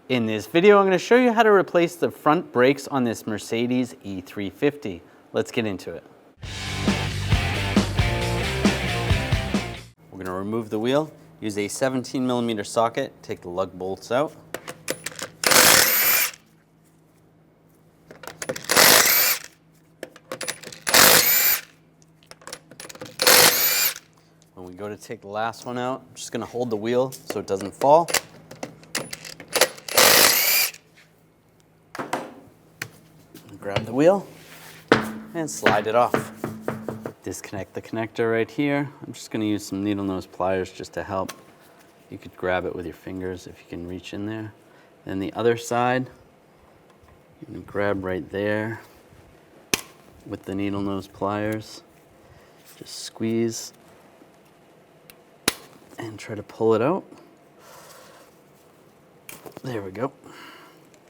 In this video, I'm going to show you how to replace the front brakes on this Mercedes E350. Let's get into it. We're going to remove the wheel, use a 17mm socket, take the lug bolts out. When we go to take the last one out, I'm just going to hold the wheel so it doesn't fall. Grab the wheel and slide it off. Disconnect the connector right here. I'm just going to use some needle nose pliers just to help. You could grab it with your fingers if you can reach in there. Then the other side, you can grab right there with the needle nose pliers. Just squeeze and try to pull it out. There we go.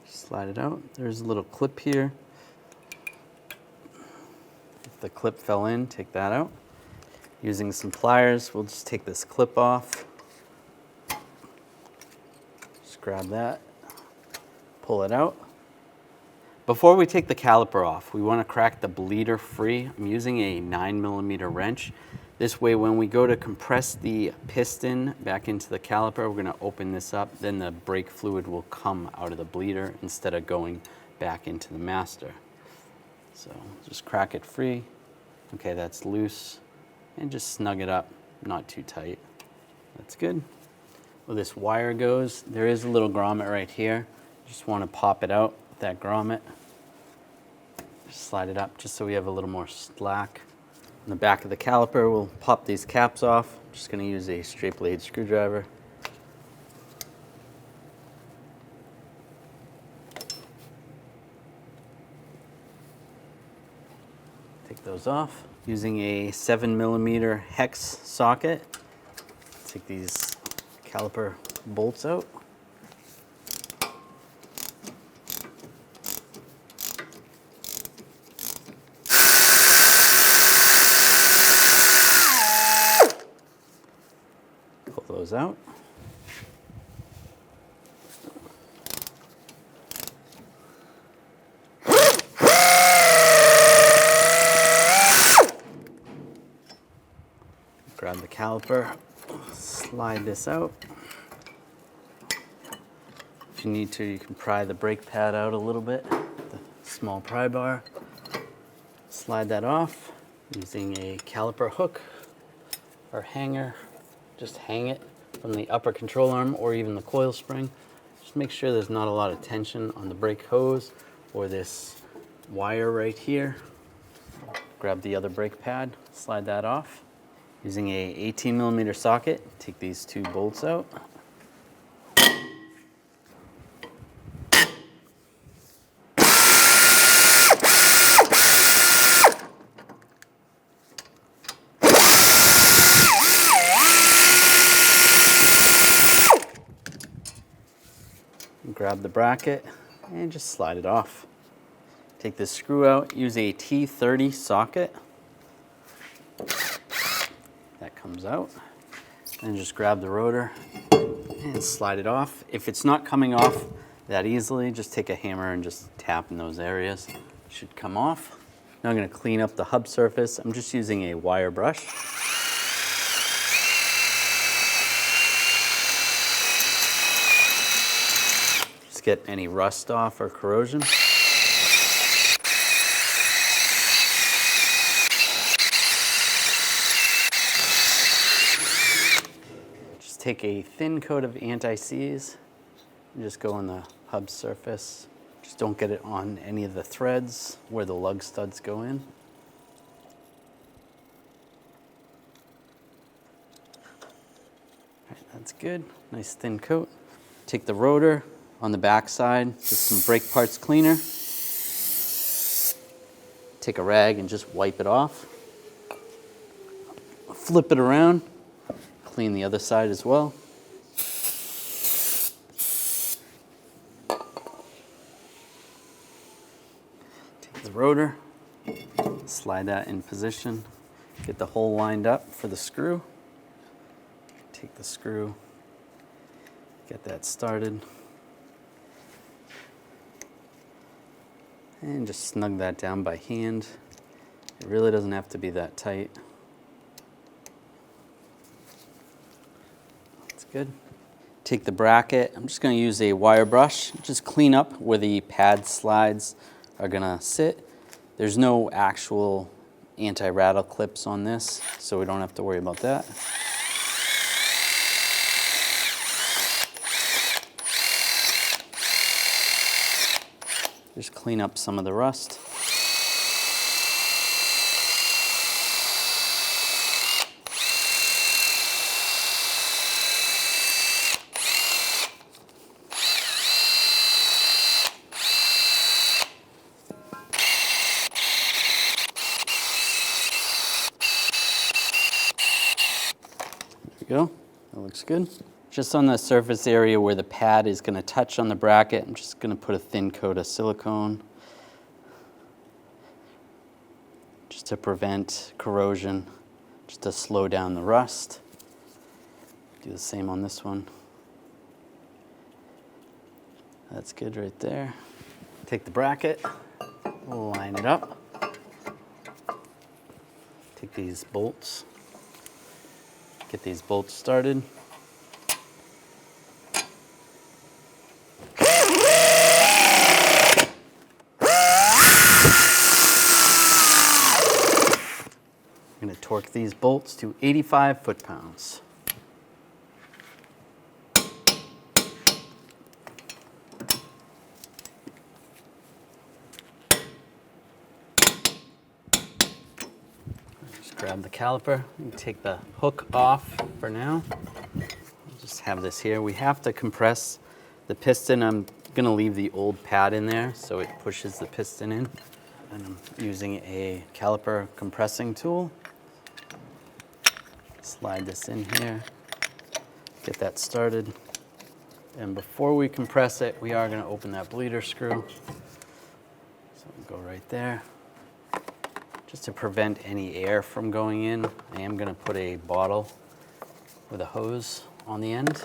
Slide it out. There's a little clip here. If the clip fell in, take that out. Using some pliers, we'll just take this clip off. Just grab that, pull it out. Before we take the caliper off, we want to crack the bleeder free. I'm using a 9mm wrench. This way, when we go to compress the piston back into the caliper, we're going to open this up, then the brake fluid will come out of the bleeder instead of going back into the master. So just crack it free. Okay, that's loose. And just snug it up, not too tight. That's good. Where this wire goes, there is a little grommet right here. Just want to pop it out with that grommet. Just slide it up just so we have a little more slack. On the back of the caliper, we'll pop these caps off. I'm just going to use a straight blade screwdriver. Take those off. Using a 7mm hex socket, take these caliper bolts out. Pull those out. Grab the caliper, slide this out. If you need to, you can pry the brake pad out a little bit, the small pry bar. Slide that off using a caliper hook or hanger. Just hang it from the upper control arm or even the coil spring. Just make sure there's not a lot of tension on the brake hose or this wire right here. Grab the other brake pad, slide that off. Using a 18mm socket, take these two bolts out. Grab the bracket and just slide it off. Take this screw out, use a T30 socket. That comes out. And just grab the rotor and slide it off. If it's not coming off that easily, just take a hammer and just tap in those areas. It should come off. Now I'm going to clean up the hub surface. I'm just using a wire brush. Just get any rust off or corrosion. Take a thin coat of anti-seize and just go on the hub surface. Just don't get it on any of the threads where the lug studs go in. All right, that's good. Nice thin coat. Take the rotor on the back side, just some brake parts cleaner. Take a rag and just wipe it off. Flip it around. Clean the other side as well. Take the rotor, slide that in position, get the hole lined up for the screw. Take the screw, get that started. And just snug that down by hand. It really doesn't have to be that tight. That's good. Take the bracket. I'm just going to use a wire brush. Just clean up where the pad slides are going to sit. There's no actual anti-rattle clips on this, so we don't have to worry about that. Just clean up some of the rust. There we go. That looks good. Just on the surface area where the pad is going to touch on the bracket, I'm just going to put a thin coat of silicone just to prevent corrosion, just to slow down the rust. Do the same on this one. That's good right there. Take the bracket, line it up. Take these bolts, get these bolts started. I'm going to torque these bolts to 85 foot-pounds. Just grab the caliper and take the hook off for now. Just have this here. We have to compress the piston. I'm going to leave the old pad in there so it pushes the piston in. And I'm using a caliper compressing tool. Slide this in here, get that started. And before we compress it, we are going to open that bleeder screw. So we'll go right there. Just to prevent any air from going in, I am going to put a bottle with a hose on the end.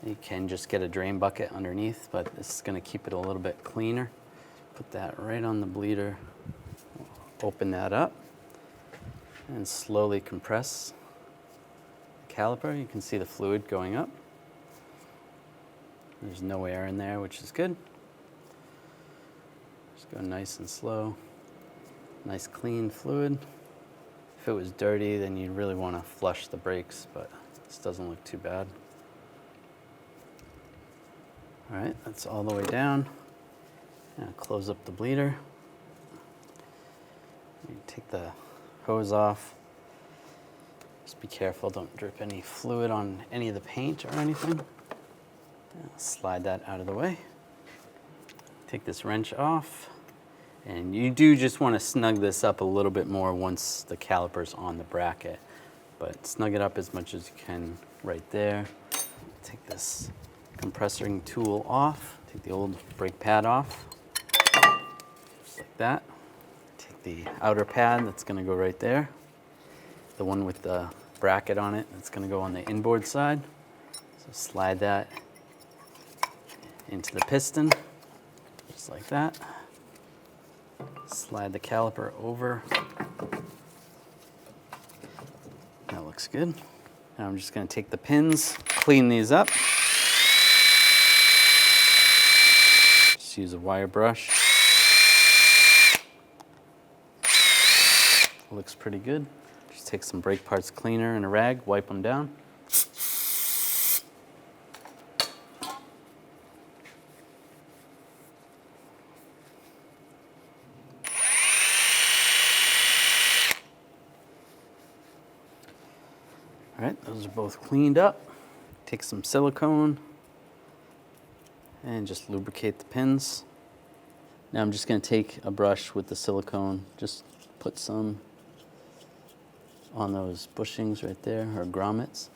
You can just get a drain bucket underneath, but this is going to keep it a little bit cleaner. Put that right on the bleeder. Open that up and slowly compress the caliper. You can see the fluid going up. There's no air in there, which is good. Just go nice and slow. Nice clean fluid. If it was dirty, then you'd really want to flush the brakes, but this doesn't look too bad. All right, that's all the way down. Now close up the bleeder. You take the hose off. Just be careful, don't drip any fluid on any of the paint or anything. Slide that out of the way. Take this wrench off. And you do just want to snug this up a little bit more once the caliper's on the bracket. But snug it up as much as you can right there. Take this compressing tool off. Take the old brake pad off. Just like that. Take the outer pad that's going to go right there. The one with the bracket on it that's going to go on the inboard side. So slide that into the piston, just like that. Slide the caliper over. That looks good. Now I'm just going to take the pins, clean these up. Just use a wire brush. Looks pretty good. Just take some brake parts cleaner and a rag, wipe them down. All right, those are both cleaned up. Take some silicone and just lubricate the pins. Now I'm just going to take a brush with the silicone, just put some on those bushings right there, or grommets.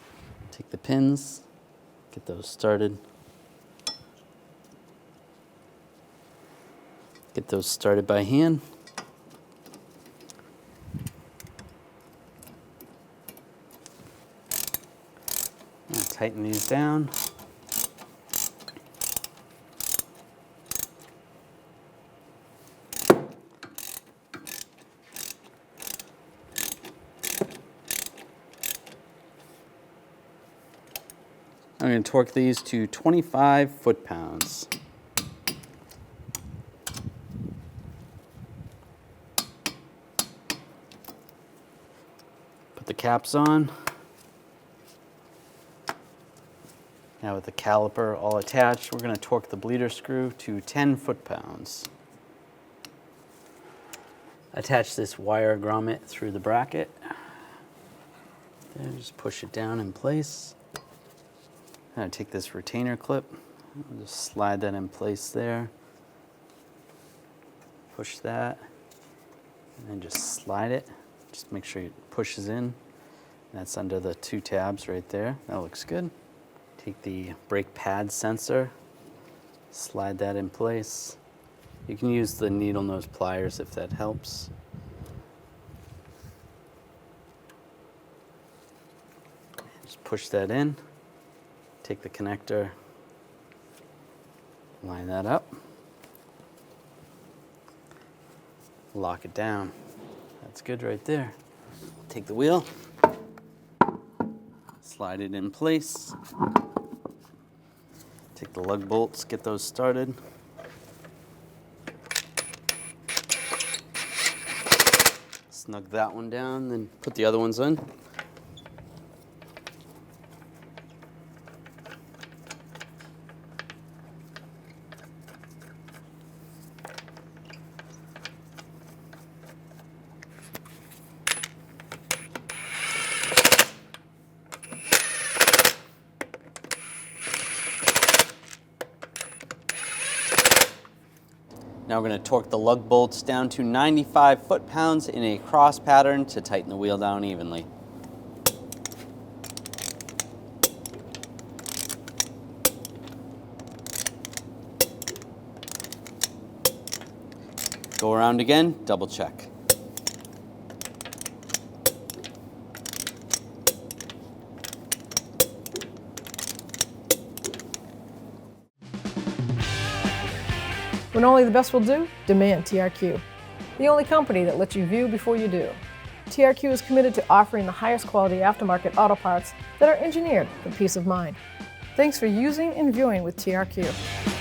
Take the pins, get those started. Get those started by hand. And tighten these down. I'm going to torque these to 25 foot-pounds. Put the caps on. Now with the caliper all attached, we're going to torque the bleeder screw to 10 foot-pounds. Attach this wire grommet through the bracket. Then just push it down in place. I'm going to take this retainer clip, I'll just slide that in place there. Push that, and then just slide it. Just make sure it pushes in. That's under the 2 tabs right there. That looks good. Take the brake pad sensor, slide that in place. You can use the needle nose pliers if that helps. Just push that in, take the connector, line that up, lock it down. That's good right there. Take the wheel, slide it in place. Take the lug bolts, get those started. Snug that one down, then put the other ones in. Now we're going to torque the lug bolts down to 95 foot-pounds in a cross pattern to tighten the wheel down evenly. Go around again, double check. When only the best will do, demand TRQ. The only company that lets you view before you do. TRQ is committed to offering the highest quality aftermarket auto parts that are engineered for peace of mind. Thanks for using and viewing with TRQ.